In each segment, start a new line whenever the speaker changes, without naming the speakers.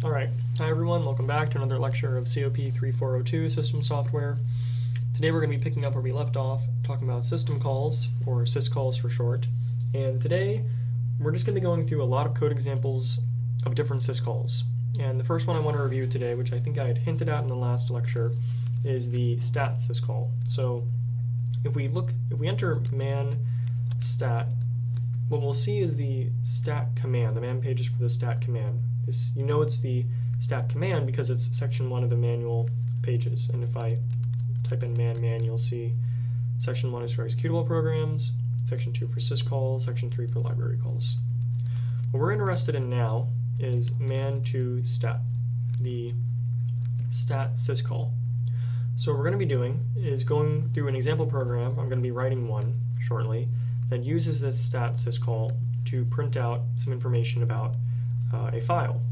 Alright, hi everyone, welcome back to another lecture of COP-3402 system software. Today we're going to be picking up where we left off, talking about system calls, or Syscalls for short. And today we're just going to be going through a lot of code examples of different Syscalls. And the first one I want to review today, which I think I had hinted at in the last lecture, is the stat syscall. So if we enter man stat, what we'll see is the stat command, the man pages for the stat command. You know it's the stat command because it's section 1 of the manual pages. And if I type in man, you'll see section 1 is for executable programs, section 2 for syscalls, section 3 for library calls. What we're interested in now is man to stat, the stat syscall. So what we're going to be doing is going through an example program. I'm going to be writing one shortly that uses this stat syscall to print out some information about a file.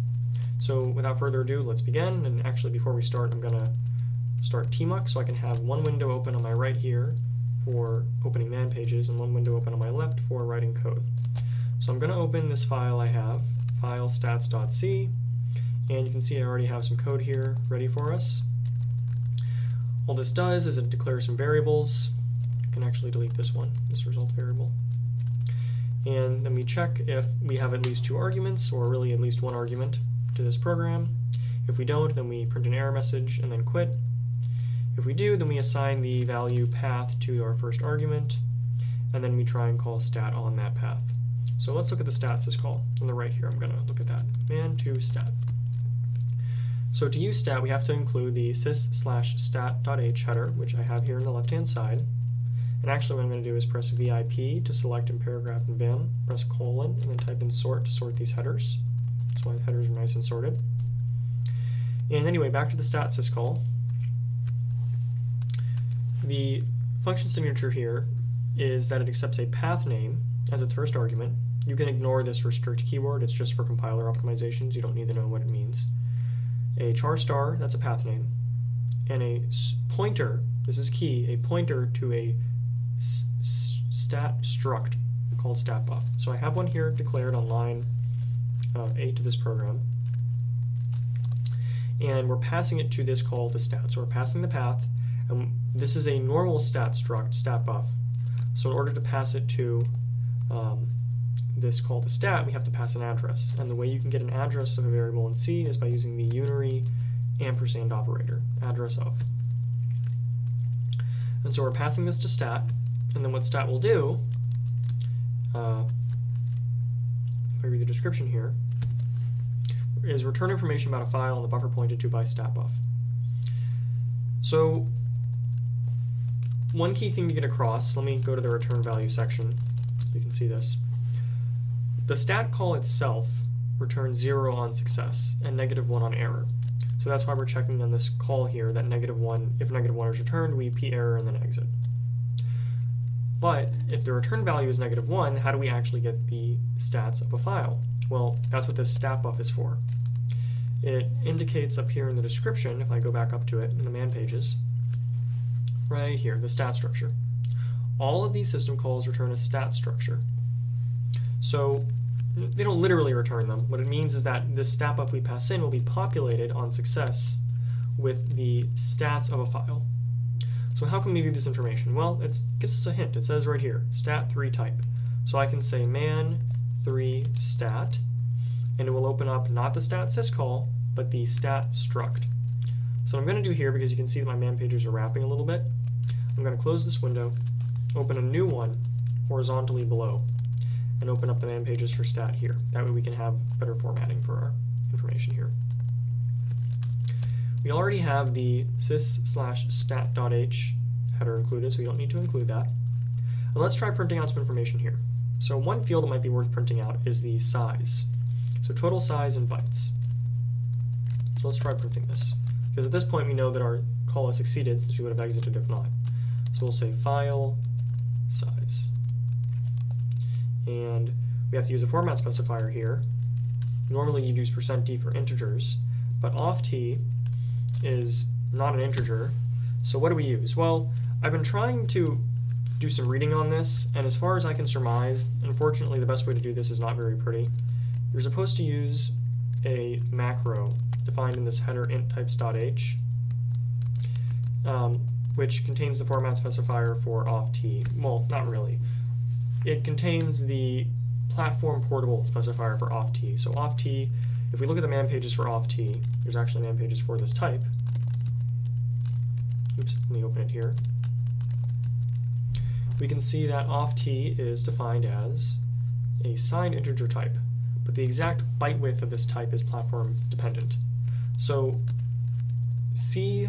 So without further ado, let's begin. And actually, before we start, I'm going to start tmuck so I can have one window open on my right here for opening man pages and one window open on my left for writing code. So I'm going to open this file I have, file stats.c, and you can see I already have some code here ready for us. All this does is it declares some variables. I can actually delete this one, this result variable. And then we check if we have at least 2 arguments, or really at least 1 argument to this program. If we don't, then we print an error message and then quit. If we do, then we assign the value path to our first argument, and then we try and call stat on that path. So let's look at the stat syscall. On the right here, I'm going to look at that. Man to stat. So to use stat, we have to include the sys/stat.h header, which I have here on the left-hand side. And actually what I'm going to do is press VIP to select in paragraph and vim, press colon, and then type in sort to sort these headers. That's why the headers are nice and sorted. And anyway, back to the stat syscall. The function signature here is that it accepts a path name as its first argument. You can ignore this restrict keyword, it's just for compiler optimizations, you don't need to know what it means. A char star, that's a path name. And a pointer, this is key, a pointer to a stat struct called statbuff. So I have one here declared on line 8 of this program. And we're passing it to this call to stat. So we're passing the path, and this is a normal stat struct, statbuff. So in order to pass it to this call to stat, we have to pass an address. And the way you can get an address of a variable in C is by using the unary ampersand operator, address of. And so we're passing this to stat, and then what stat will do, if I read the description here, is return information about a file in the buffer pointed to by statbuff. So one key thing to get across, let me go to the return value section so you can see this. The stat call itself returns 0 on success and -1 on error. So that's why we're checking on this call here that -1, if -1 is returned, we p error and then exit. But if the return value is -1, how do we actually get the stats of a file? Well, that's what this statbuff is for. It indicates up here in the description, if I go back up to it in the man pages, right here, the stat structure. All of these system calls return a stat structure. So they don't literally return them. What it means is that this statbuff we pass in will be populated on success with the stats of a file. So how can we view this information? Well, it gives us a hint. It says right here, stat3 type. So I can say man3 stat, and it will open up not the stat syscall, but the stat struct. So what I'm going to do here, because you can see that my man pages are wrapping a little bit, I'm going to close this window, open a new one horizontally below, and open up the man pages for stat here. That way we can have better formatting for our information here. We already have the sys/stat.h header included, so we don't need to include that. And let's try printing out some information here. So one field that might be worth printing out is the size. So total size in bytes. So let's try printing this. Because at this point we know that our call has succeeded since we would have exited if not. So we'll say file size. And we have to use a format specifier here. Normally you'd use %d for integers, but oft is not an integer. So what do we use? Well, I've been trying to do some reading on this, and as far as I can surmise, unfortunately the best way to do this is not very pretty. You're supposed to use a macro defined in this header int types.h, which contains the format specifier for off-t. Well, not really. It contains the platform portable specifier for off-t. So off-t, if we look at the man pages for off-t, there's actually man pages for this type. Oops, let me open it here. We can see that off-t is defined as a signed integer type, but the exact byte width of this type is platform dependent. So C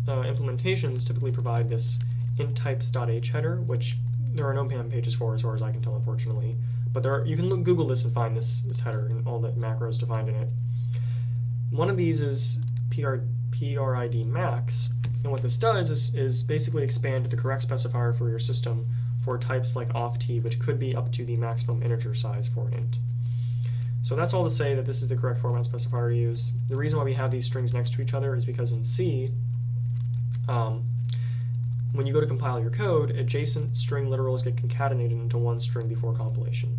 implementations typically provide this int types.h header, which there are no man pages for as far as I can tell, unfortunately. But you can Google this and find this header and all the macros defined in it. One of these is PRID max, and what this does is basically expand the correct specifier for your system for types like off-t, which could be up to the maximum integer size for an int. So that's all to say that this is the correct format specifier to use. The reason why we have these strings next to each other is because in C, when you go to compile your code, adjacent string literals get concatenated into one string before compilation.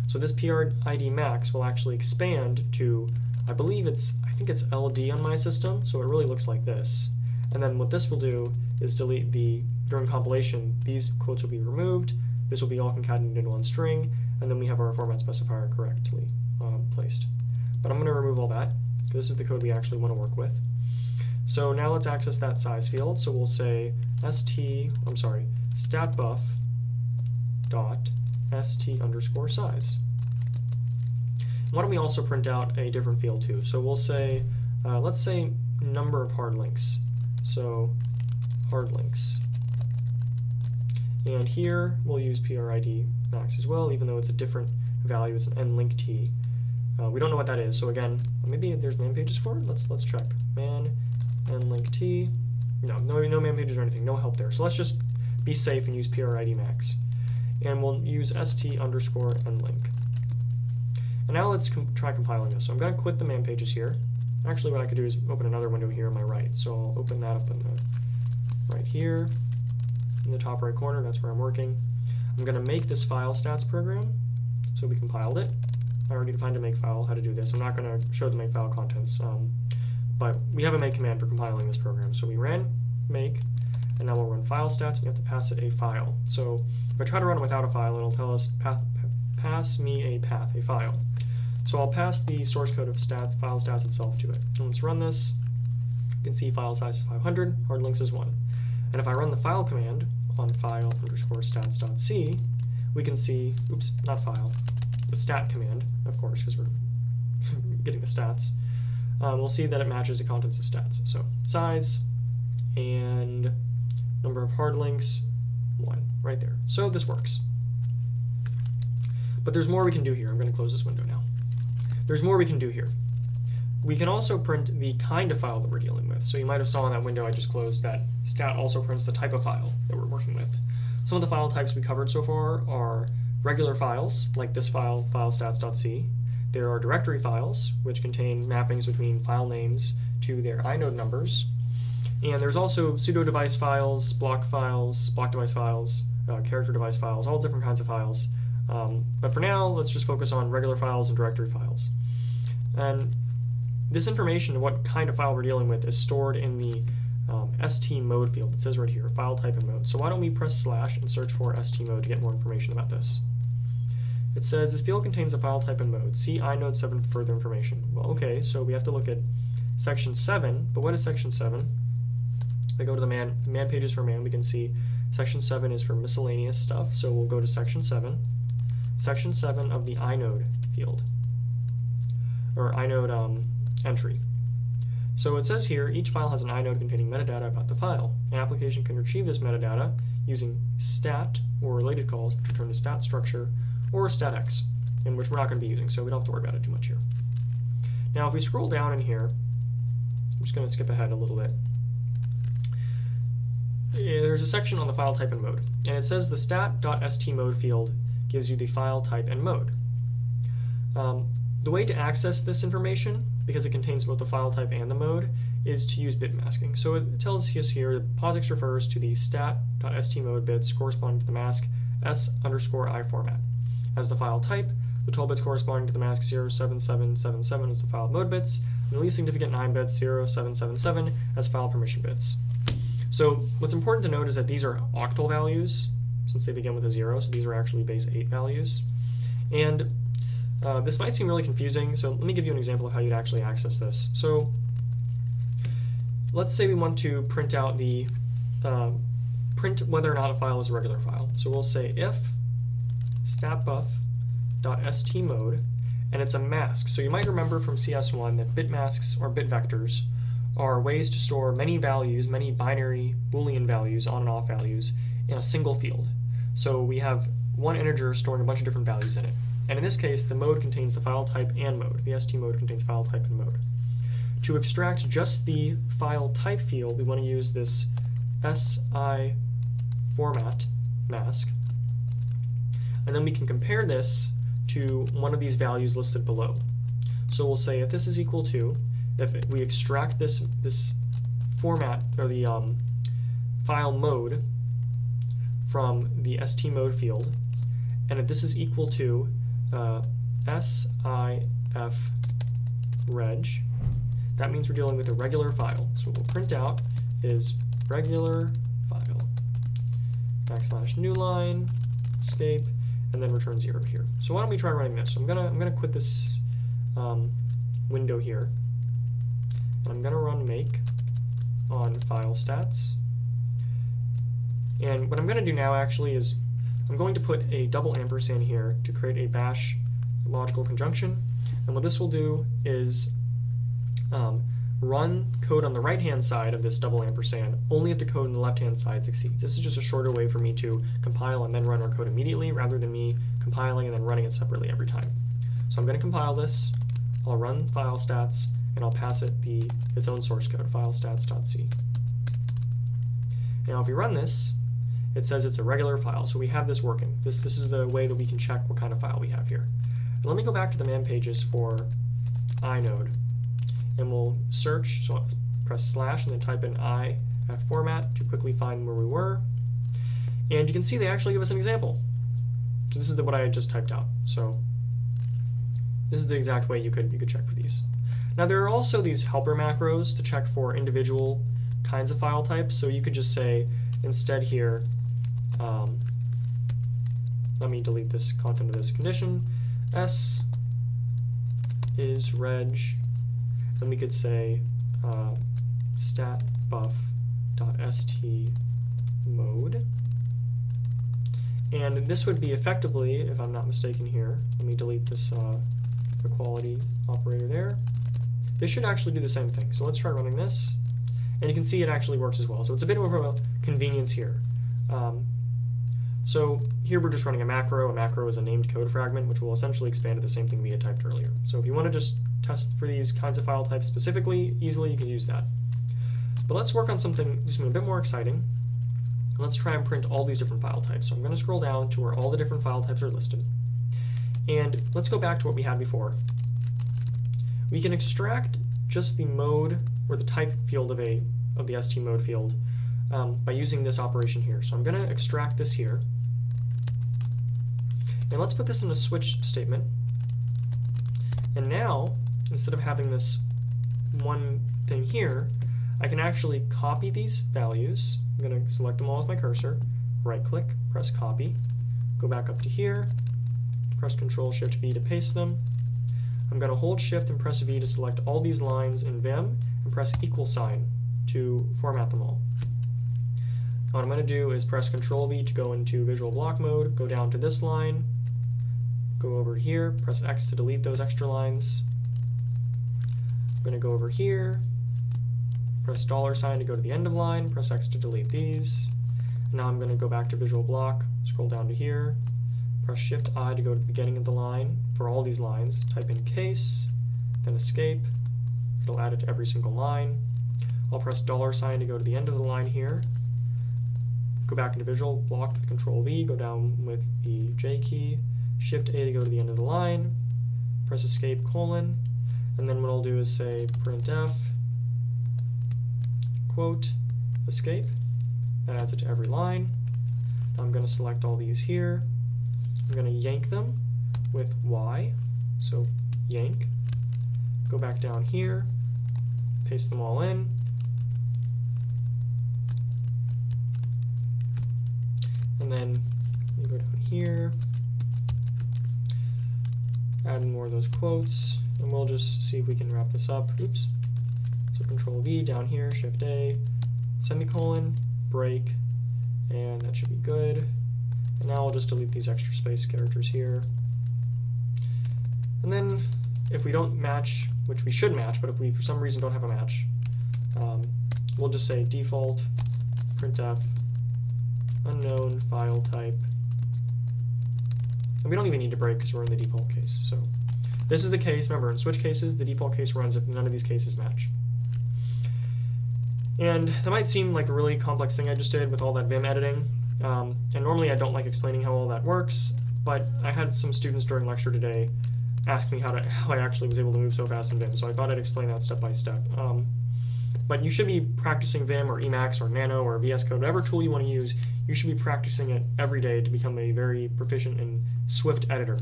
So this PRID max will actually expand to, I think it's LD on my system, so it really looks like this. And then what this will do is delete during compilation, these quotes will be removed, this will be all concatenated into one string, and then we have our format specifier correctly placed. But I'm going to remove all that, because this is the code we actually want to work with. So now let's access that size field. So we'll say statbuff dot st underscore size. Why don't we also print out a different field too? So we'll say, let's say number of hard links. So hard links. And here we'll use PRID max as well, even though it's a different value. It's an nLinkT. We don't know what that is. So again, maybe there's man pages for it. Let's check. Man nLinkT. No man pages or anything. No help there. So let's just be safe and use PRID max. And we'll use st underscore nlink. And now let's try compiling this. So I'm going to quit the man pages here. Actually, what I could do is open another window here on my right. So I'll open that up in the right here in the top right corner. That's where I'm working. I'm going to make this file stats program. So we compiled it. I already defined a makefile, how to do this. I'm not going to show the makefile contents, but we have a make command for compiling this program. So we ran make, and now we'll run file stats. We have to pass it a file. So if I try to run it without a file, it'll tell us pass me a path, a file. So I'll pass the source code of file stats itself to it. And let's run this. You can see file size is 500, hard links is 1. And if I run the file command on file underscore stats.c, we can see, oops, not file, the stat command, of course, because we're getting the stats. We'll see that it matches the contents of stats. So size and number of hard links, 1, right there. So this works. But there's more we can do here. I'm going to close this window now. There's more we can do here. We can also print the kind of file that we're dealing with. So you might have saw in that window I just closed that stat also prints the type of file that we're working with. Some of the file types we covered so far are regular files, like this file, filestats.c. There are directory files, which contain mappings between file names to their inode numbers. And there's also pseudo device files, block device files, character device files, all different kinds of files. But for now, let's just focus on regular files and directory files. And this information, what kind of file we're dealing with, is stored in the st mode field. It says right here, file type and mode. So why don't we press / and search for st mode to get more information about this. It says this field contains a file type and mode. See inode 7 for further information. Well, okay, so we have to look at section 7, but what is section 7? If I go to the man pages for man, we can see section 7 is for miscellaneous stuff, so we'll go to section 7. Section 7 of the inode field, or inode entry. So it says here, each file has an inode containing metadata about the file. An application can retrieve this metadata using stat or related calls to return the stat structure or statx, in which we're not going to be using, so we don't have to worry about it too much here. Now if we scroll down in here, I'm just going to skip ahead a little bit. There's a section on the file type and mode, and it says the stat.stmode field gives you the file type and mode. The way to access this information, because it contains both the file type and the mode, is to use bit masking. So it tells us here that POSIX refers to the stat.stmode bits corresponding to the mask s_i format. As the file type, The 12 bits corresponding to the mask 07777 as the file mode bits, and the least significant 9 bits 0777 as file permission bits. So what's important to note is that these are octal values, since they begin with a 0, so these are actually base 8 values. And this might seem really confusing, so let me give you an example of how you'd actually access this. So let's say we want to print out the print whether or not a file is a regular file. So we'll say if statbuf.stmode, and it's a mask. So you might remember from CS1 that bit masks or bit vectors are ways to store many values, many binary Boolean values, on and off values, in a single field. So we have one integer storing a bunch of different values in it. And in this case, the mode contains the file type and mode. The st mode contains file type and mode. To extract just the file type field, we want to use this si format mask. And then we can compare this to one of these values listed below. So we'll say if this is equal to, if we extract this format, or the file mode from the st mode field, and if this is equal to sif reg, that means we're dealing with a regular file. So what we'll print out is regular file, \new line, escape, and then return 0 here. So why don't we try running this? So I'm gonna quit this window here, and I'm gonna run make on file stats. And what I'm gonna do now actually is I'm going to put a double ampersand here to create a bash logical conjunction. And what this will do is run code on the right-hand side of this double ampersand only if the code on the left-hand side succeeds. This is just a shorter way for me to compile and then run our code immediately, rather than me compiling and then running it separately every time. So I'm going to compile this, I'll run file stats, and I'll pass it its own source code, filestats.c. Now if we run this, it says it's a regular file, so we have this working. This is the way that we can check what kind of file we have here. And let me go back to the man pages for inode, and we'll search, so I'll press slash and then type in if format to quickly find where we were. And you can see they actually give us an example. So this is what I had just typed out. So this is the exact way you could check for these. Now there are also these helper macros to check for individual kinds of file types. So you could just say instead here, let me delete this content of this condition, s is reg, and we could say statbuf.stmode. And this would be effectively, if I'm not mistaken here, let me delete this equality operator there. This should actually do the same thing. So let's try running this. And you can see it actually works as well. So it's a bit of a convenience here. So here we're just running a macro. A macro is a named code fragment, which will essentially expand to the same thing we had typed earlier. So if you want to just test for these kinds of file types specifically, easily, you can use that. But let's work on something a bit more exciting. Let's try and print all these different file types. So I'm going to scroll down to where all the different file types are listed. And let's go back to what we had before. We can extract just the mode or the type field of the st mode field by using this operation here. So I'm going to extract this here. And let's put this in a switch statement. And now, instead of having this one thing here, I can actually copy these values. I'm going to select them all with my cursor, right-click, press copy, go back up to here, press Control-Shift-V to paste them. I'm going to hold Shift and press V to select all these lines in Vim, and press =sign to format them all. What I'm going to do is press Control-V to go into Visual Block mode, go down to this line, go over here, press X to delete those extra lines. I'm going to go over here, press $sign to go to the end of line, press X to delete these. And now I'm going to go back to Visual Block, scroll down to here, press Shift-I to go to the beginning of the line for all these lines, type in case, then escape. It'll add it to every single line. I'll press $sign to go to the end of the line here, go back into Visual Block with Control-V, go down with the J key, Shift-A to go to the end of the line, press escape, and then what I'll do is say printf, quote, escape. That adds it to every line. Now I'm going to select all these here. I'm going to yank them with y, so yank, go back down here, paste them all in, and then you go down here, add more of those quotes, and we'll just see if we can wrap this up. Oops. So Control V down here, Shift A, semicolon, break, and that should be good. And now I'll just delete these extra space characters here. And then if we don't match, which we should match, but if we for some reason don't have a match, we'll just say default printf unknown file type. And we don't even need to break because we're in the default case. So this is the case. Remember, in switch cases, the default case runs if none of these cases match. And that might seem like a really complex thing I just did with all that Vim editing. And normally I don't like explaining how all that works, but I had some students during lecture today ask me how I actually was able to move so fast in Vim, so I thought I'd explain that step by step. But you should be practicing Vim or Emacs or Nano or VS Code, whatever tool you want to use, you should be practicing it every day to become a very proficient and swift editor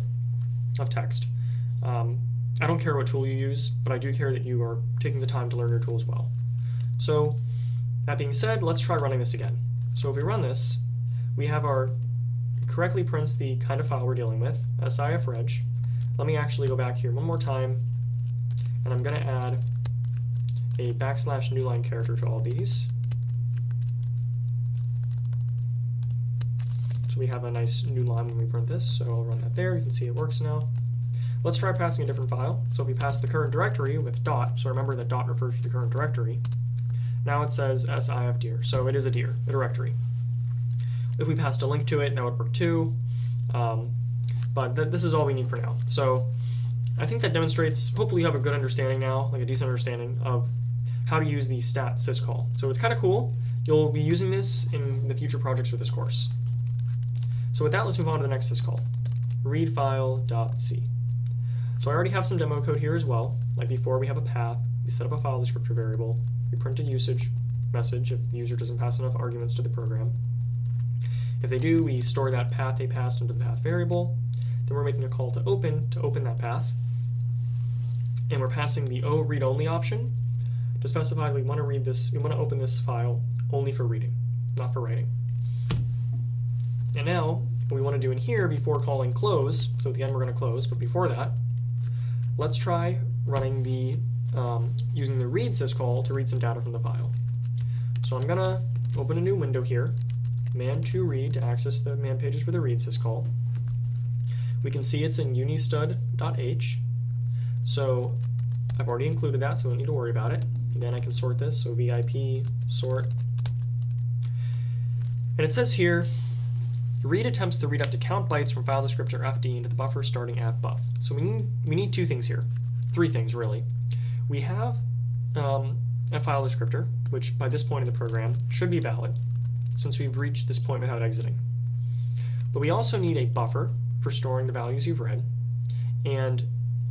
of text. I don't care what tool you use, but I do care that you are taking the time to learn your tools well. So that being said, let's try running this again. So if we run this, we have our correctly prints the kind of file we're dealing with, sifreg. Let me actually go back here one more time, and I'm going to add a \newline character to all these. So we have a nice new line when we print this, so I'll run that there. You can see it works now. Let's try passing a different file. So if we pass the current directory with dot, so remember that dot refers to the current directory, now it says sifdir, so it is a dir, a directory. If we passed a link to it, that would work too, but this is all we need for now. So I think that demonstrates, hopefully you have a good understanding now, like a decent understanding of how to use the stat syscall. So it's kind of cool. You'll be using this in the future projects for this course. So with that, let's move on to the next syscall, readfile.c. So I already have some demo code here as well. Like before, we have a path, we set up a file descriptor variable, we print a usage message if the user doesn't pass enough arguments to the program. If they do, we store that path they passed into the path variable. Then we're making a call to open that path. And we're passing the O read only option to specify we want to read this, we want to open this file only for reading, not for writing. And now, what we want to do in here before calling close, so at the end we're going to close, but before that, let's try running the, using the read syscall to read some data from the file. So I'm going to open a new window here, man2read to access the man pages for the read syscall. We can see it's in unistud.h. So I've already included that, so we don't need to worry about it. And then I can sort this, so VIP sort. And it says here, read attempts to read up to count bytes from file descriptor fd into the buffer starting at buff. So we need two things here, three things really. We have a file descriptor, which by this point in the program should be valid, since we've reached this point without exiting. But we also need a buffer for storing the values you've read, and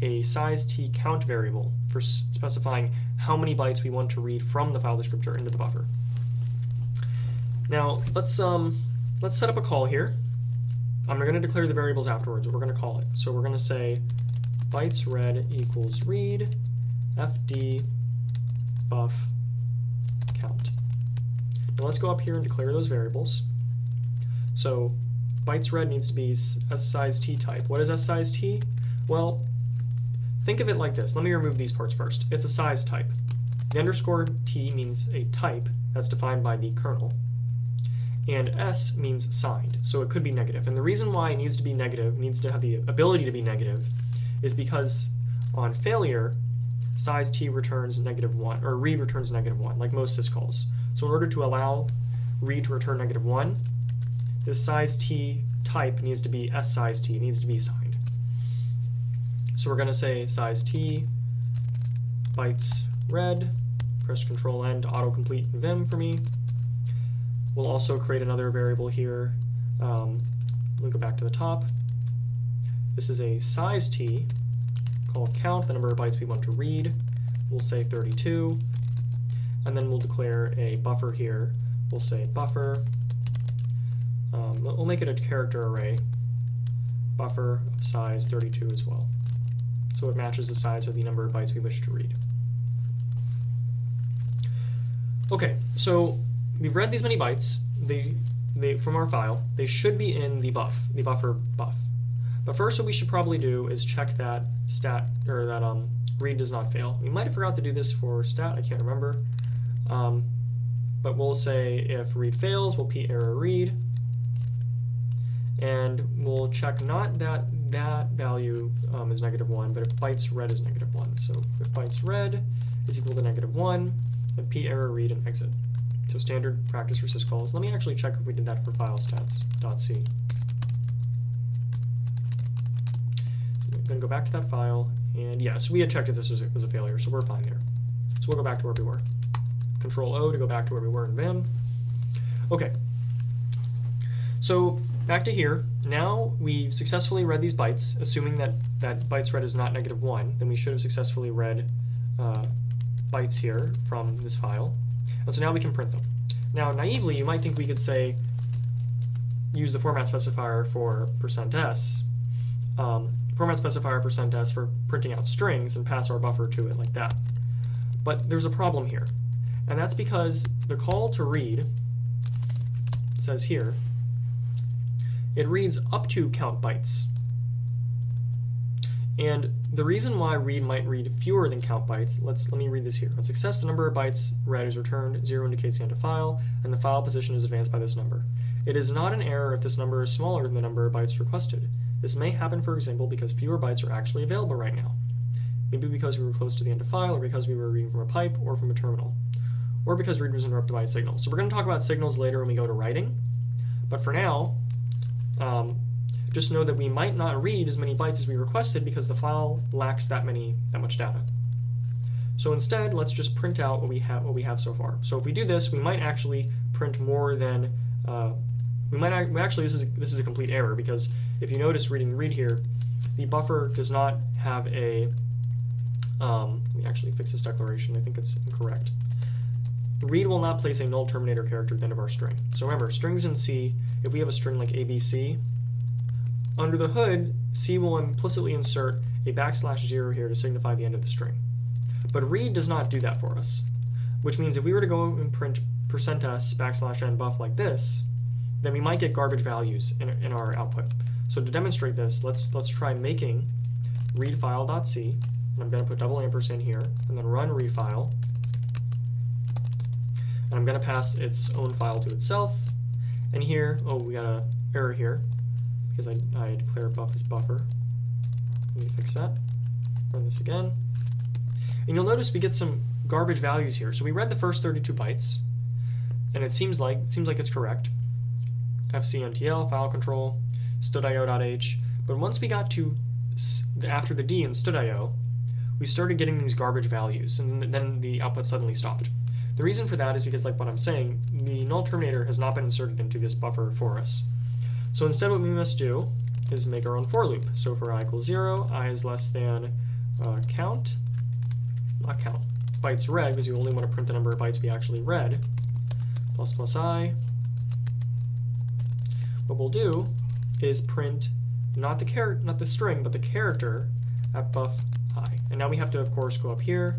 a size t count variable for specifying how many bytes we want to read from the file descriptor into the buffer. Now let's set up a call here. I'm going to declare the variables afterwards, but we're going to call it. So we're going to say bytes read equals read fd buff count. Now let's go up here and declare those variables. So bytes read needs to be a size t type. What is a size t? Well, think of it like this. Let me remove these parts first. It's a size type. The underscore t means a type that's defined by the kernel. And S means signed, so it could be negative. And the reason why it needs to be negative, needs to have the ability to be negative, is because on failure, size t returns -1, or read returns -1, like most syscalls. So in order to allow read to return -1, this size t type needs to be S size t, it needs to be signed. So we're going to say size t bytes read, press Control N to autocomplete in Vim for me. We'll also create another variable here. We'll go back to the top. This is a size t, called count, the number of bytes we want to read. We'll say 32. And then we'll declare a buffer here. We'll say buffer. We'll make it a character array. buffer of size 32 as well. So it matches the size of the number of bytes we wish to read. Okay, so we've read these many bytes from our file. They should be in the buffer buff. But first what we should probably do is check that read does not fail. We might have forgot to do this for stat, I can't remember. But we'll say if read fails, we'll p error read. And we'll check not that that value is -1, but if bytes read is -1. So if bytes read is equal to -1, then p error read and exit. So standard practice for syscalls. Let me actually check if we did that for file stats.c. I'm going to go back to that file, and yes, we had checked if this was a failure, so we're fine there. So we'll go back to where we were. Control O to go back to where we were in Vim. Okay. So back to here. Now we've successfully read these bytes, assuming that bytes read is not -1, then we should have successfully read bytes here from this file. And so now we can print them. Now naively, you might think we could say, use the format specifier for %s, format specifier %s for printing out strings and pass our buffer to it like that. But there's a problem here. And that's because the call to read says here, it reads up to count bytes. And the reason why read might read fewer than count bytes, let me read this here. On success, the number of bytes read is returned, 0 indicates the end of file, and the file position is advanced by this number. It is not an error if this number is smaller than the number of bytes requested. This may happen, for example, because fewer bytes are actually available right now. Maybe because we were close to the end of file, or because we were reading from a pipe or from a terminal, or because read was interrupted by a signal. So we're going to talk about signals later when we go to writing, but for now, just know that we might not read as many bytes as we requested because the file lacks that much data. So instead, let's just print out what we have so far. So if we do this, we might actually print more than this is a complete error, because if you notice reading read here, the buffer does not have a let me actually fix this declaration. I think it's incorrect. Read will not place a null terminator character at the end of our string. So remember, strings in C, if we have a string like ABC, under the hood, C will implicitly insert a \0 here to signify the end of the string. But read does not do that for us, which means if we were to go and print %s \n buff like this, then we might get garbage values in our output. So to demonstrate this, let's try making readfile.c, and I'm going to put $& here, and then run readfile. And I'm going to pass its own file to itself. And here, oh, we got an error here because I declared buff as buffer. Let me fix that. Run this again. And you'll notice we get some garbage values here. So we read the first 32 bytes, and it seems like it's correct. fcntl, file control, stdio.h. But once we got to after the D in stdio, we started getting these garbage values, and then the output suddenly stopped. The reason for that is because, like what I'm saying, the null terminator has not been inserted into this buffer for us. So instead what we must do is make our own for loop. So for I equals 0, I is less than not count, bytes read, because you only want to print the number of bytes we actually read, ++ I. What we'll do is print not the string, but the character at buff I. And now we have to, of course, go up here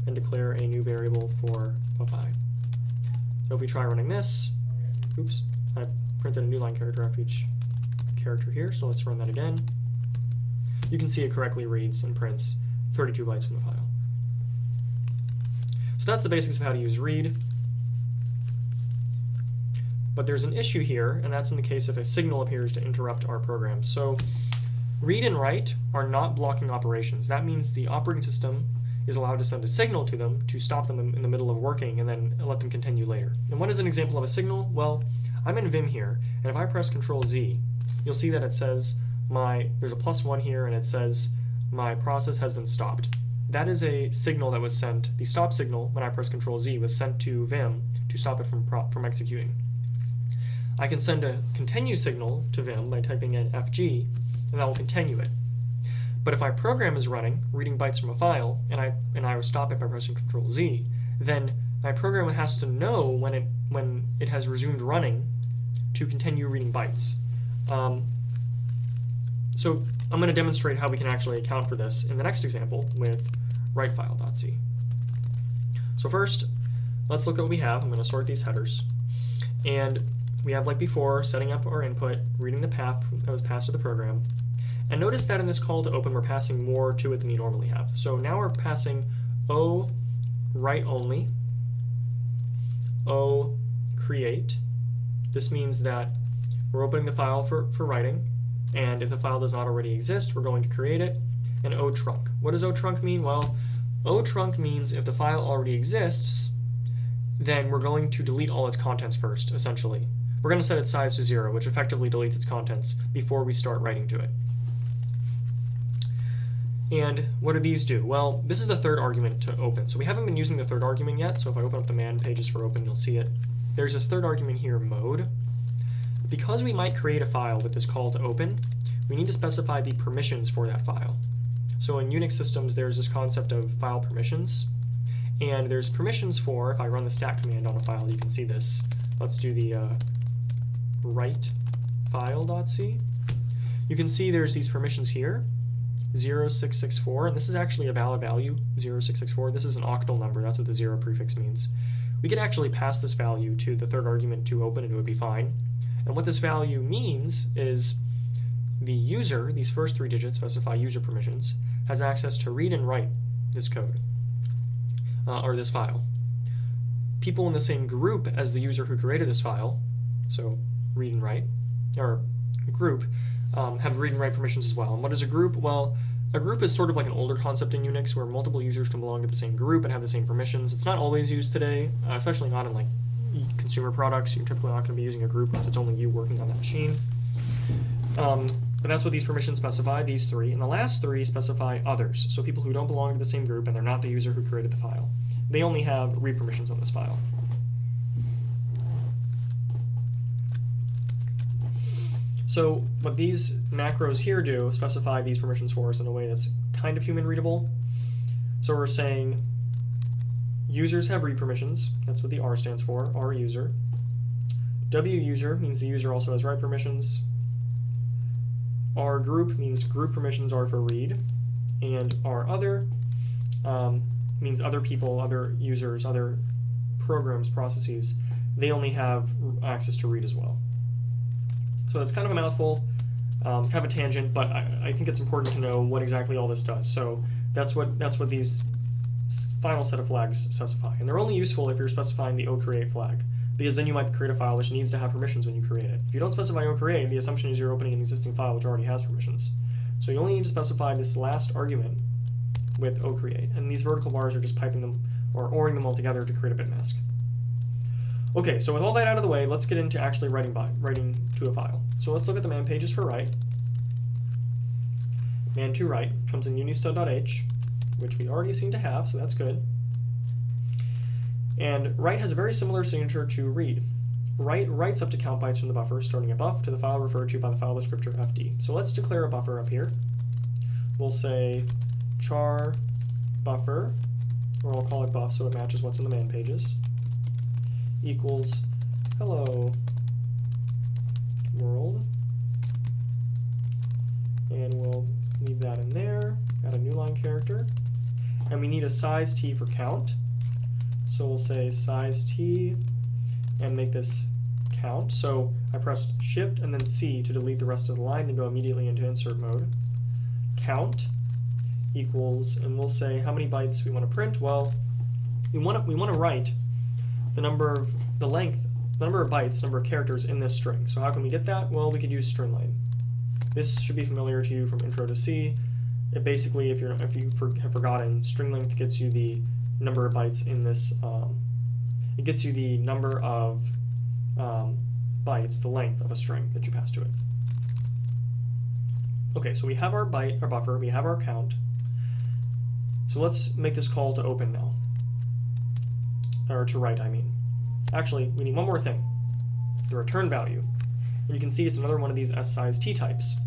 and declare a new variable for buff I. So if we try running this, oops, I printed a new line character after each character here, so let's run that again. You can see it correctly reads and prints 32 bytes from the file. So that's the basics of how to use read. But there's an issue here, and that's in the case if a signal appears to interrupt our program. So read and write are not blocking operations. That means the operating system is allowed to send a signal to them to stop them in the middle of working and then let them continue later. And what is an example of a signal? Well, I'm in Vim here, and if I press Control-Z, you'll see that it says there's a +1 here, and it says my process has been stopped. That is a signal that was sent. The stop signal, when I press Control-Z, was sent to Vim to stop it from executing. I can send a continue signal to Vim by typing in FG, and that will continue it. But if my program is running, reading bytes from a file, and I stop it by pressing Control-Z, then my program has to know when it has resumed running to continue reading bytes. So I'm going to demonstrate how we can actually account for this in the next example with writefile.c. So first, let's look at what we have. I'm going to sort these headers. And we have, like before, setting up our input, reading the path that was passed to the program. And notice that in this call to open, we're passing more to it than we normally have. So now we're passing O write only, O create. This means that we're opening the file for writing, and if the file does not already exist, we're going to create it. And O trunk. What does O trunk mean? Well, O trunk means if the file already exists, then we're going to delete all its contents first, essentially. We're going to set its size to 0, which effectively deletes its contents before we start writing to it. And what do these do? Well, this is a third argument to open. So we haven't been using the third argument yet, so if I open up the man pages for open, you'll see it. There's this third argument here, mode. Because we might create a file with this call to open, we need to specify the permissions for that file. So in Unix systems, there's this concept of file permissions. And there's permissions for, if I run the stat command on a file, you can see this. Let's do the writefile.c. You can see there's these permissions here, 0664, and this is actually a valid value, 0664. This is an octal number, that's what the 0 prefix means. We could actually pass this value to the third argument to open, and it would be fine. And what this value means is the user, these first 3 digits specify user permissions, has access to read and write this code, or this file. People in the same group as the user who created this file, so read and write, or group, have read and write permissions as well. And what is a group? Well, a group is sort of like an older concept in Unix where multiple users can belong to the same group and have the same permissions. It's not always used today, especially not in like consumer products. You're typically not going to be using a group because it's only you working on that machine. But that's what these permissions specify, these 3. And the last 3 specify others, so people who don't belong to the same group and they're not the user who created the file. They only have read permissions on this file. So what these macros here do specify these permissions for us in a way that's kind of human readable. So we're saying users have read permissions. That's what the R stands for, R user. W user means the user also has write permissions. R group means group permissions are for read. And R other means other people, other users, other programs, processes. They only have access to read as well. So it's kind of a mouthful, kind of a tangent, but I think it's important to know what exactly all this does. So that's what these final set of flags specify. And they're only useful if you're specifying the oCreate flag, because then you might create a file which needs to have permissions when you create it. If you don't specify oCreate, the assumption is you're opening an existing file which already has permissions. So you only need to specify this last argument with oCreate. And these vertical bars are just piping them or ORing them all together to create a bitmask. Okay, so with all that out of the way, let's get into actually writing to a file. So let's look at the man pages for write. Man to write comes in unistud.h, which we already seem to have, so that's good. And write has a very similar signature to read. Write writes up to count bytes from the buffer, starting at buff to the file referred to by the file descriptor fd. So let's declare a buffer up here. We'll say char buffer, or I'll call it buff so it matches what's in the man pages, equals hello world, and we'll leave that in there, add a new line character, and we need a size t for count, so we'll say size t and make this count. So I pressed shift and then C to delete the rest of the line and go immediately into insert mode. Count equals, and we'll say how many bytes we want to print. Well, we want to write the number of bytes, number of characters in this string. So how can we get that? Well, we could use string line. This should be familiar to you from Intro to C. It basically, if you have forgotten, string length gets you the number of bytes in this. It gets you the number of bytes, the length of a string that you pass to it. Okay, so we have our buffer, we have our count. So let's make this call to open now. Or to write, I mean. Actually, we need one more thing, the return value. And you can see it's another one of these size t types.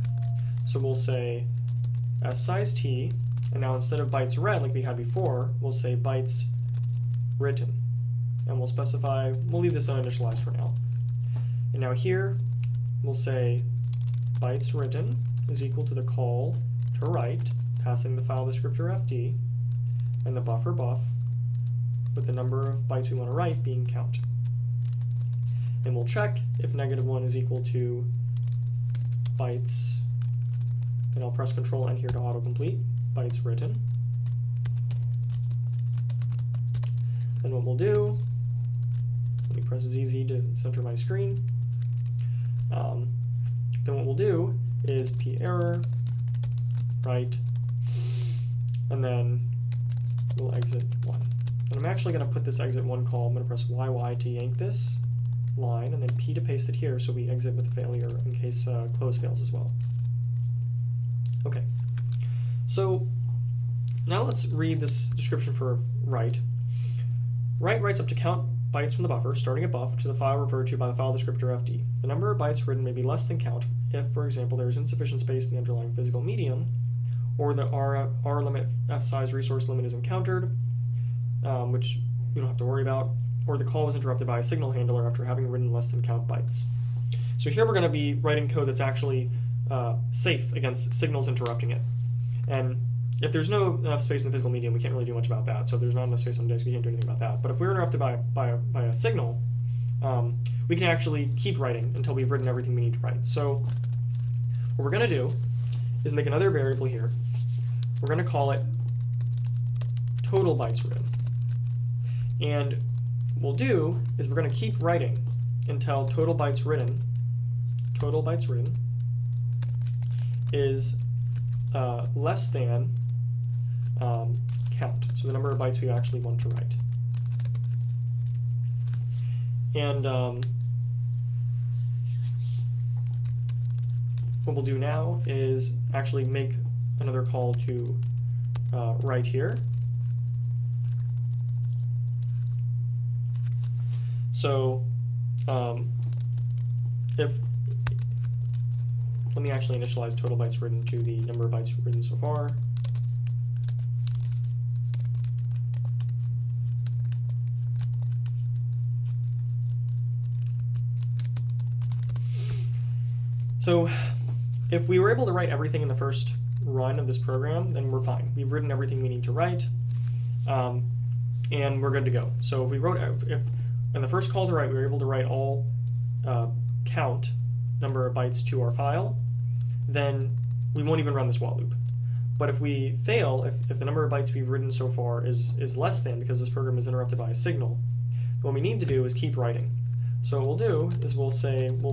So we'll say size t, and now instead of bytes read like we had before, we'll say bytes written. And we'll specify, we'll leave this uninitialized for now. And now here, we'll say bytes written, is equal to the call to write, passing the file descriptor fd, and the buffer buff with the number of bytes we want to write being count. And we'll check if -1 is equal to bytes, and I'll press Control N here to autocomplete, bytes written. Then what we'll do, let me press ZZ to center my screen. Then what we'll do is p-error, write, and then we'll exit 1. And I'm actually going to put this exit 1 call, I'm going to press YY to yank this line, and then P to paste it here so we exit with a failure in case close fails as well. Okay, so now let's read this description for write. Write writes up to count bytes from the buffer, starting at buff, to the file referred to by the file descriptor fd. The number of bytes written may be less than count if, for example, there is insufficient space in the underlying physical medium, or the R limit F size resource limit is encountered, which we don't have to worry about, or the call was interrupted by a signal handler after having written less than count bytes. So here we're going to be writing code that's actually safe against signals interrupting it. And if there's no enough space in the physical medium, we can't really do much about that. So if there's not enough space on the disk, we can't do anything about that. But if we're interrupted by a signal, we can actually keep writing until we've written everything we need to write. So what we're going to do is make another variable here. We're going to call it total bytes written. And what we'll do is we're going to keep writing until total bytes written is less than count, so the number of bytes we actually want to write. And what we'll do now is actually make another call to write here. So let me actually initialize total bytes written to the number of bytes written so far. So if we were able to write everything in the first run of this program, then we're fine. We've written everything we need to write, and we're good to go. So if in the first call to write we were able to write all count number of bytes to our file, then we won't even run this while loop. But if we fail, if the number of bytes we've written so far is less than, because this program is interrupted by a signal, what we need to do is keep writing. So what we'll do is we'll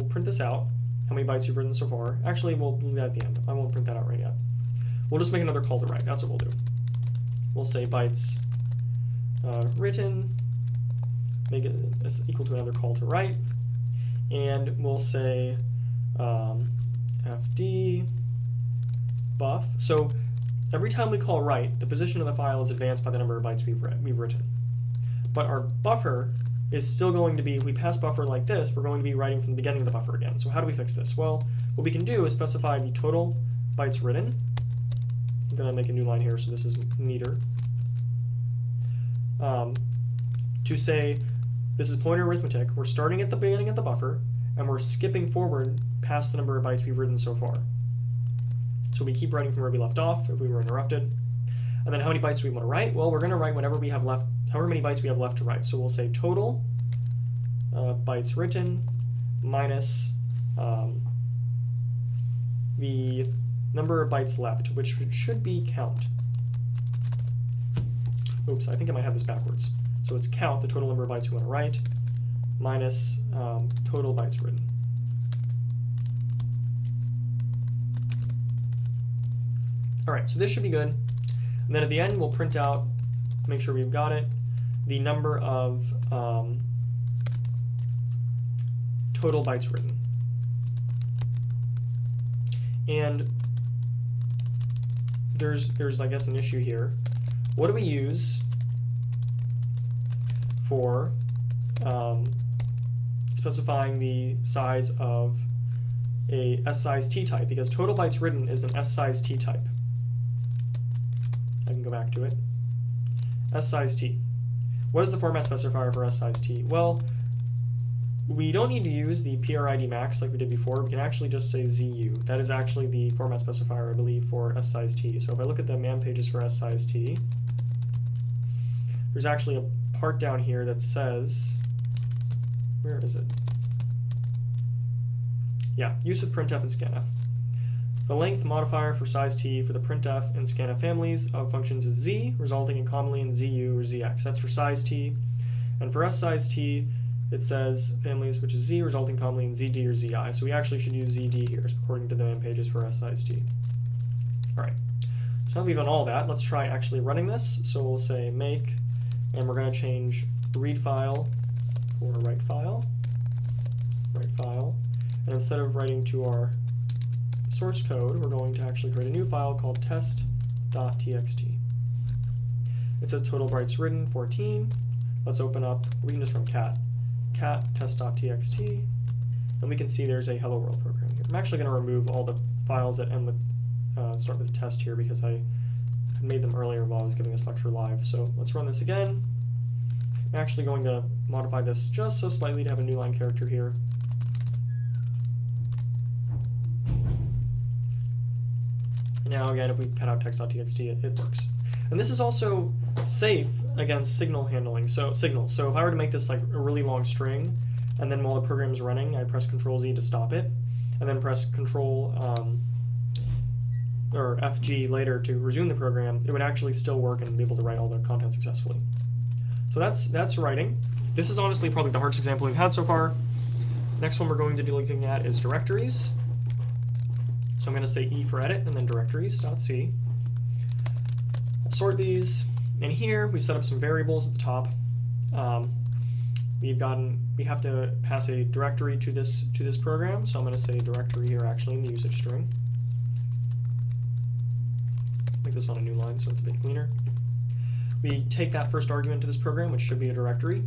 print this out, how many bytes you've written so far. Actually, we'll do that at the end. I won't print that out right yet. We'll just make another call to write. That's what we'll do. We'll say bytes written, make it equal to another call to write, and we'll say fd buff. So every time we call write, the position of the file is advanced by the number of bytes we've written. But our buffer is still going to be, we pass buffer like this, we're going to be writing from the beginning of the buffer again. So how do we fix this? Well, what we can do is specify the total bytes written. I'm going to make a new line here so this is neater. To say this is pointer arithmetic, we're starting at the beginning of the buffer, and we're skipping forward past the number of bytes we've written so far. So we keep writing from where we left off if we were interrupted. And then how many bytes do we want to write? Well, we're going to write whatever we have left, however many bytes we have left to write. So we'll say total bytes written minus the number of bytes left, which should be count. Oops, I think I might have this backwards. So it's count, the total number of bytes we want to write, minus total bytes written. All right, so this should be good. And then at the end, we'll print out, make sure we've got it, the number of total bytes written. And there's I guess an issue here. What do we use for specifying the size of a S-size T-type? Because total bytes written is an S-size T-type. I can go back to it. S-size T. What is the format specifier for S-size T? Well, we don't need to use the PRID max like we did before. We can actually just say ZU. That is actually the format specifier, I believe, for size t. So if I look at the man pages for size t, there's actually a part down here that says, where is it? Yeah, use with printf and scanf. The length modifier for size t for the printf and scanf families of functions is z, resulting in commonly in zu or zx. That's for size t. And for size t, it says families, which is z, resulting commonly in zd or zi. So we actually should use zd here, according to the man pages for size t. All right. So now we've done all that. Let's try actually running this. So we'll say make, and we're going to change read file for write file. And instead of writing to our source code, we're going to actually create a new file called test.txt. It says total bytes written 14. Let's open up, we can just run cat test.txt, and we can see there's a hello world program here. I'm actually going to remove all the files that end with start with test here because I made them earlier while I was giving this lecture live. So let's run this again. I'm actually going to modify this just so slightly to have a new line character here. Now again, if we cut out text.txt, it works. And this is also safe against signal handling, signals. So if I were to make this like a really long string, and then while the program is running, I press Control-Z to stop it, and then press Control or FG later to resume the program, it would actually still work and be able to write all the content successfully. So that's writing. This is honestly probably the hardest example we've had so far. Next one we're going to be looking at is directories. So I'm going to say E for edit and then directories.c. I'll sort these, and here we set up some variables at the top. We have to pass a directory to this program, so I'm going to say directory here actually in the usage string. Make this on a new line so it's a bit cleaner. We take that first argument to this program, which should be a directory,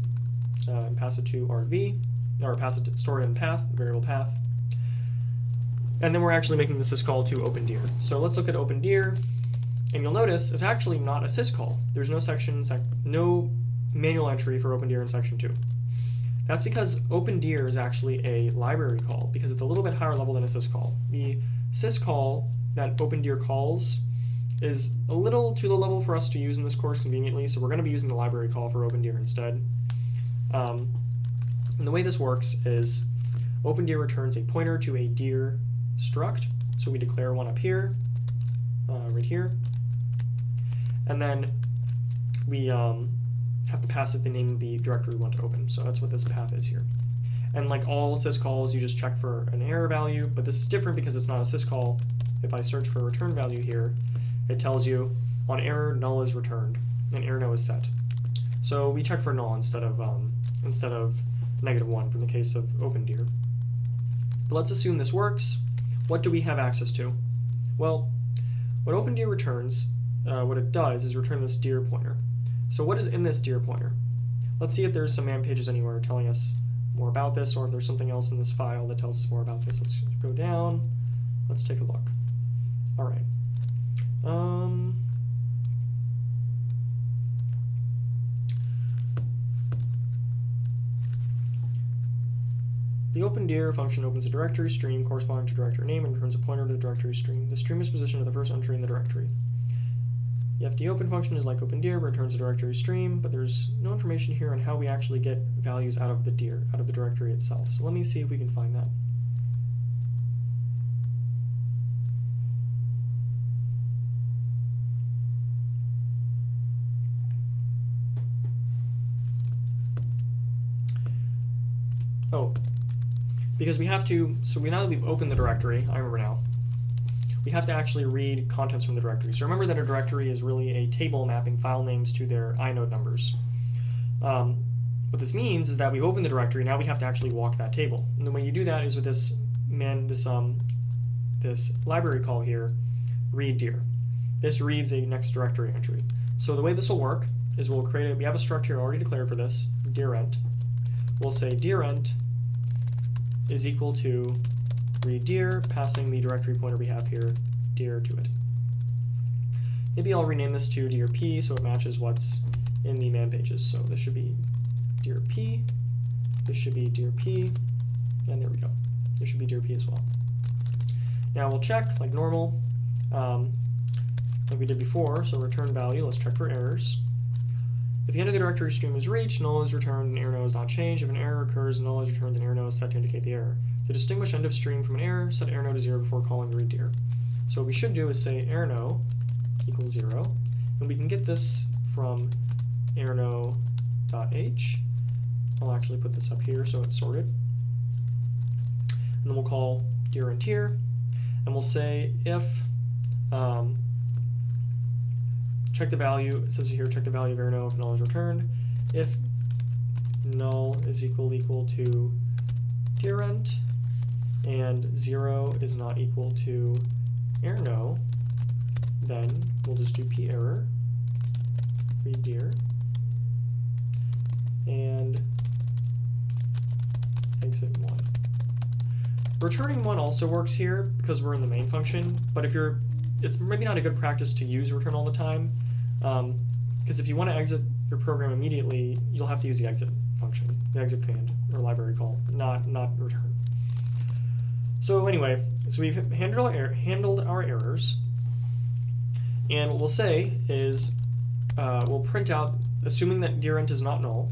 and pass it to RV, or pass it to store it in path, variable path. And then we're actually making the syscall to opendir. So let's look at opendir, and you'll notice it's actually not a syscall. There's no manual entry for opendir in section 2. That's because opendir is actually a library call because it's a little bit higher level than a syscall. The syscall that opendir calls is a little too low level for us to use in this course conveniently, so we're going to be using the library call for opendir instead. And the way this works is opendir returns a pointer to a dir struct, so we declare one up here, right here, and then we have to pass it the name of the directory we want to open. So that's what this path is here. And like all syscalls, you just check for an error value, but this is different because it's not a syscall. If I search for a return value here, it tells you on error null is returned and error no is set. So we check for null instead of -1 from the case of opendir. But let's assume this works. What do we have access to? Well, what opendir returns, what it does is return this dir pointer. So what is in this dir pointer? Let's see if there's some man pages anywhere telling us more about this, or if there's something else in this file that tells us more about this. Let's go down. Let's take a look. All right. The opendir function opens a directory stream corresponding to directory name and returns a pointer to the directory stream. The stream is positioned at the first entry in the directory. The fdopen function is like opendir, returns a directory stream, but there's no information here on how we actually get values out of the dir, out of the directory itself. So let me see if we can find that. Oh, because we have to, so now that we've opened the directory, I remember now, we have to actually read contents from the directory. So remember that a directory is really a table mapping file names to their inode numbers. What this means is that we've opened the directory, now we have to actually walk that table. And the way you do that is with this library call here, read dir. This reads a next directory entry. So the way this will work is we'll create we have a struct here already declared for this, dirent. We'll say dirent is equal to read dir, passing the directory pointer we have here, dir to it. Maybe I'll rename this to dirp so it matches what's in the man pages. So this should be dirp, This should be dir p, and there we go. This should be dir p as well. Now we'll check like normal, like we did before. So return value, let's check for errors. If the end of the directory stream is reached, null is returned and error no is not changed. If an error occurs, null is returned and error no is set to indicate the error. To distinguish end of stream from an error, set error no to 0 before calling read dir. So what we should do is say error no equals 0, and we can get this from error no.h. I'll actually put this up here so it's sorted. And then we'll call dir and tier, and we'll say if check the value, it says here check the value of error no if null is returned. If null is equal to dirent and 0 is not equal to error no, then we'll just do p error, read dir, and exit 1. Returning 1 also works here because we're in the main function, but if you're, it's maybe not a good practice to use return all the time, because if you want to exit your program immediately, you'll have to use the exit function, the exit command or library call, not return. So anyway, so we've handled our errors, and what we'll say is we'll print out, assuming that dirent is not null.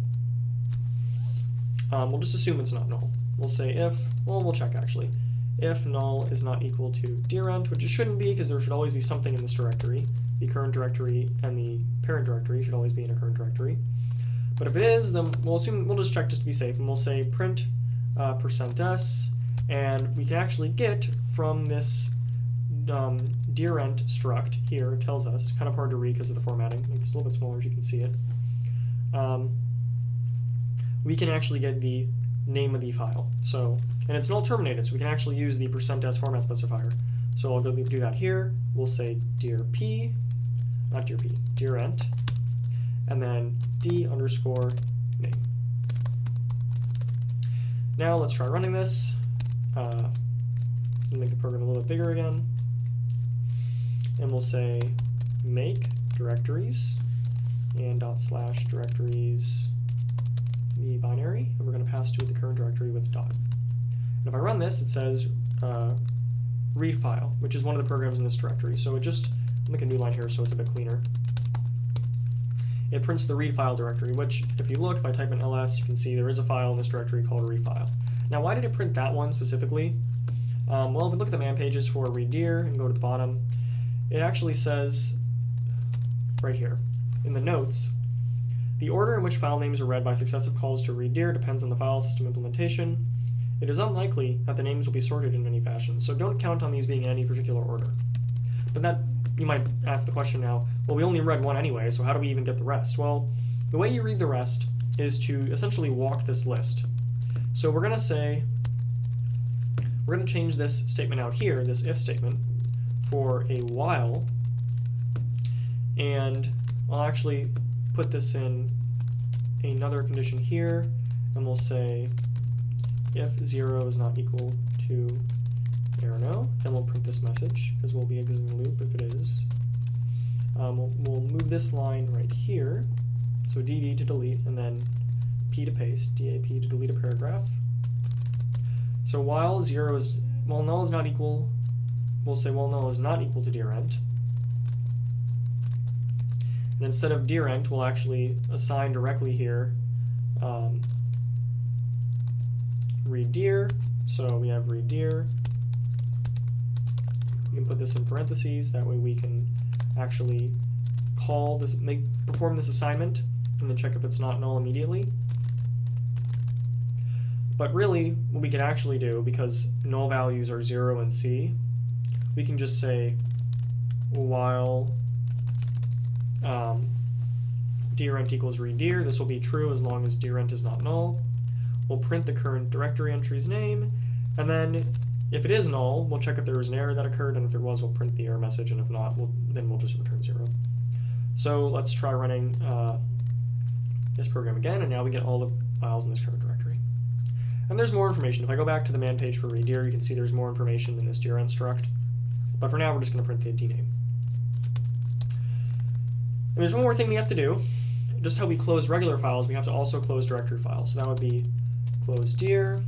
We'll just assume it's not null. We'll say if, well, we'll check actually. If null is not equal to dirent, which it shouldn't be because there should always be something in this directory. The current directory and the parent directory should always be in a current directory. But if it is, then we'll assume, we'll just check just to be safe, and we'll say print %s, and we can actually get from this dirent struct here, it tells us, kind of hard to read because of the formatting, make this a little bit smaller so you can see it. We can actually get the name of the file. So, and it's null terminated, so we can actually use the %s format specifier. So I'll go do that here. We'll say dir p, not dir p, dirent, and then d underscore name. Now let's try running this. Make the program a little bit bigger again. And we'll say make directories and / directories the binary, and we're going to pass to it the current directory with dot. And if I run this, it says read file, which is one of the programs in this directory. So it just, I'll make a new line here so it's a bit cleaner. It prints the read file directory, which if you look, if I type in ls, you can see there is a file in this directory called read file. Now why did it print that one specifically? Well, if we look at the man pages for read dir and go to the bottom, it actually says right here in the notes, the order in which file names are read by successive calls to read dir depends on the file system implementation. It is unlikely that the names will be sorted in any fashion, so don't count on these being in any particular order. But that, you might ask the question now, well, we only read one anyway, so how do we even get the rest? Well, the way you read the rest is to essentially walk this list. So we're going to say, we're going to change this statement out here, this if statement, for a while, and I'll actually put this in another condition here, and we'll say if 0 is not equal to error no, then we'll print this message, because we'll be exiting the loop if it is. We'll move this line right here, so dd to delete, and then p to paste, dap to delete a paragraph. So while 0 is, while null is not equal, we'll say while null is not equal to dirent. And instead of dirent, we'll actually assign directly here read dir. So we have read dir. We can put this in parentheses. That way we can actually call this, perform this assignment, and then check if it's not null immediately. But really, what we can actually do, because null values are 0 and C, we can just say while dirent equals read dir. This will be true as long as dirent is not null. We'll print the current directory entry's name, and then if it is null, we'll check if there was an error that occurred, and if there was, we'll print the error message, and if not, then we'll just return 0. So let's try running this program again, and now we get all the files in this current directory. And there's more information. If I go back to the man page for read dir, you can see there's more information in this dirent struct. But for now, we're just going to print the dname. And there's one more thing we have to do. Just how we close regular files, we have to also close directory files. So that would be close dir,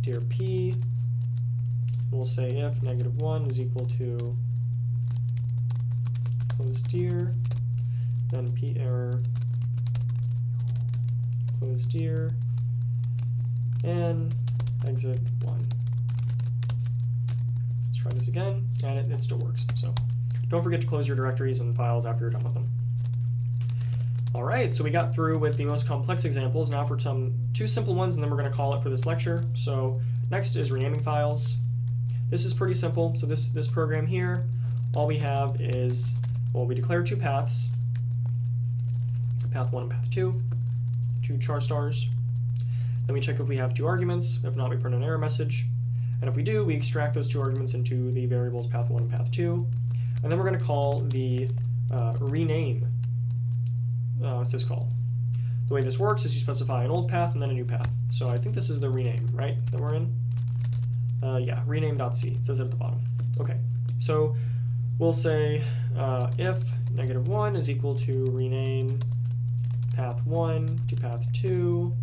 dir p, we'll say if -1 is equal to close dir, then p error, close dir, and exit 1. Let's try this again, and it still works. So don't forget to close your directories and files after you're done with them. All right, so we got through with the most complex examples. Now for two simple ones, and then we're going to call it for this lecture. So next is renaming files. This is pretty simple. So this program here, all we have is, well, we declare two paths, path 1 and path 2, two char stars. Then we check if we have two arguments. If not, we print an error message. And if we do, we extract those two arguments into the variables path 1 and path 2. And then we're going to call the rename syscall. The way this works is you specify an old path and then a new path. So I think this is the rename, right, that we're in? Yeah, rename.c. It says it at the bottom. Okay, so we'll say if -1 is equal to rename path 1 to path 2,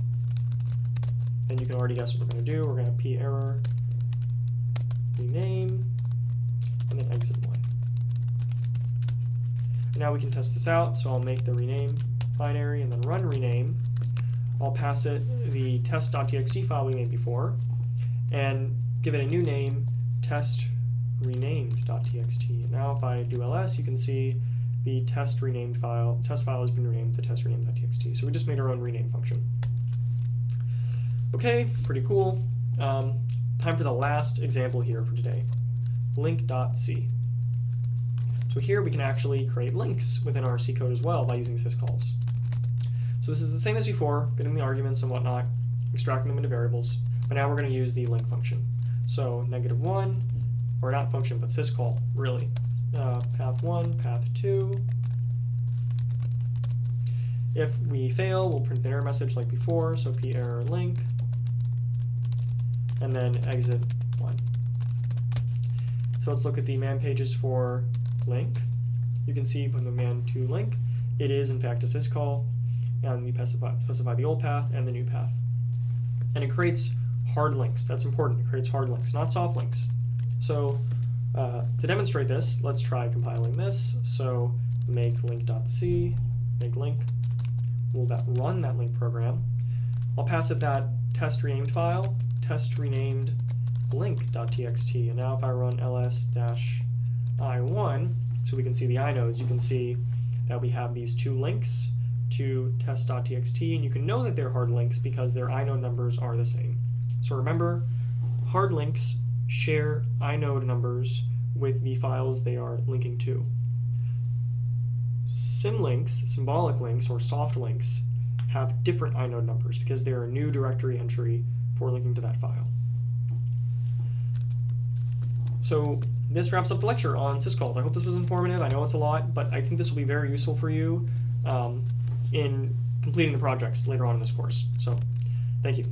then you can already guess what we're going to do. We're going to p error rename and then exit 1. And now we can test this out, so I'll make the rename binary and then run rename. I'll pass it the test.txt file we made before and give it a new name, test renamed.txt. And now if I do ls, you can see the test file has been renamed to test renamed.txt. So we just made our own rename function. Okay, pretty cool. Time for the last example here for today, link.c. So here we can actually create links within our C code as well by using syscalls. So this is the same as before, getting the arguments and whatnot, extracting them into variables, but now we're going to use the link function. So -1, or not function, but syscall, really. Path 1, path 2. If we fail, we'll print the error message like before, so p error link, and then exit 1. So let's look at the man pages for link. You can see from the man to link, it is in fact a syscall, and we specify the old path and the new path. And it creates hard links. That's important. It creates hard links, not soft links. So to demonstrate this, let's try compiling this. So make link.c, make link. We'll run that link program. I'll pass it that test renamed file, test renamed link.txt. And now if I run ls-i1, so we can see the inodes, you can see that we have these two links to test.txt, and you can know that they're hard links because their inode numbers are the same. So remember, hard links share inode numbers with the files they are linking to. Symlinks, symbolic links, or soft links, have different inode numbers because they're a new directory entry for linking to that file. So this wraps up the lecture on syscalls. I hope this was informative. I know it's a lot, but I think this will be very useful for you in completing the projects later on in this course. So thank you.